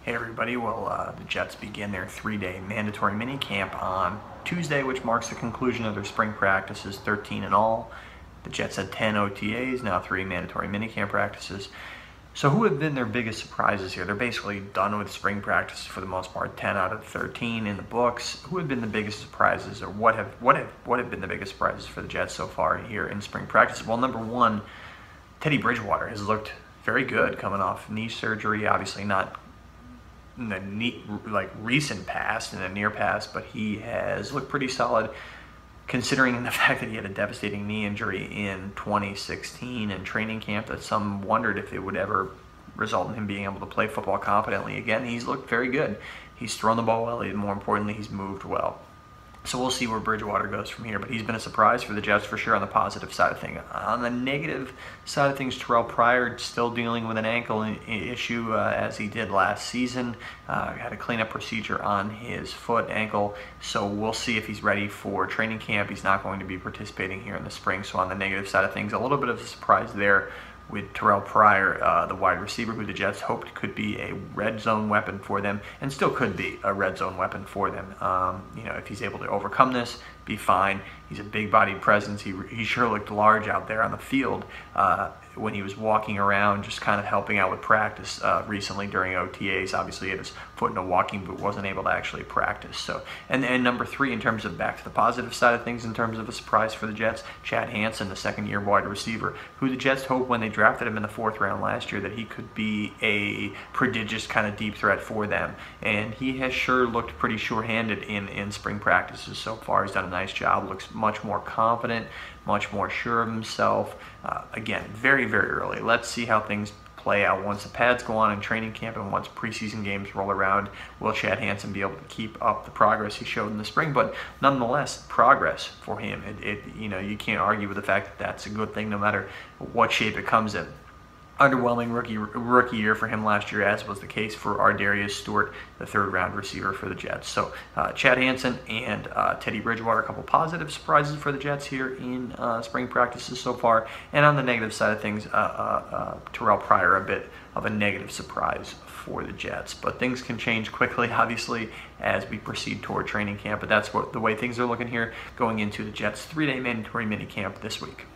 Hey everybody, well the Jets begin their 3-day mandatory minicamp on Tuesday, which marks the conclusion of their spring practices, 13 in all. The Jets had 10 OTAs, now 3 mandatory minicamp practices. So who have been their biggest surprises here? They're basically done with spring practices for the most part, 10 out of 13 in the books. Who have been the biggest surprises, or what have been the biggest surprises for the Jets so far here in spring practice? Well, number one, Teddy Bridgewater has looked very good coming off knee surgery, obviously not in the recent past, in the near past, but he has looked pretty solid considering the fact that he had a devastating knee injury in 2016 in training camp that some wondered if it would ever result in him being able to play football competently again. He's looked very good. He's thrown the ball well, and more importantly, he's moved well. So we'll see where Bridgewater goes from here, but he's been a surprise for the Jets for sure on the positive side of things. On the negative side of things, Terrelle Pryor still dealing with an ankle issue as he did last season. Had a cleanup procedure on his ankle, so we'll see if he's ready for training camp. He's not going to be participating here in the spring, so on the negative side of things, a little bit of a surprise there with Terrelle Pryor, the wide receiver who the Jets hoped could be a red zone weapon for them, and still could be a red zone weapon for them. If he's able to overcome this, be fine. He's a big-bodied presence. He sure looked large out there on the field when he was walking around, just kind of helping out with practice recently during OTAs. Obviously, he had his foot in a walking boot, wasn't able to actually practice. So, and number three, in terms of back to the positive side of things, in terms of a surprise for the Jets, Chad Hansen, the second-year wide receiver, who the Jets hoped when they drafted him in the 4th round last year that he could be a prodigious kind of deep threat for them. And he has sure looked pretty sure-handed in spring practices so far. He's done a nice job, looks much more confident, much more sure of himself. Again, very, very early. Let's see how things play out once the pads go on in training camp and once preseason games roll around. Will Chad Hansen be able to keep up the progress he showed in the spring? But nonetheless, progress for him. You can't argue with the fact that that's a good thing no matter what shape it comes in. Underwhelming rookie year for him last year, as was the case for Darius Stewart, the 3rd round receiver for the Jets. So Chad Hansen and Teddy Bridgewater, a couple positive surprises for the Jets here in spring practices so far. And on the negative side of things, Terrelle Pryor, a bit of a negative surprise for the Jets. But things can change quickly, obviously, as we proceed toward training camp. But that's the way things are looking here going into the Jets' 3-day mandatory minicamp this week.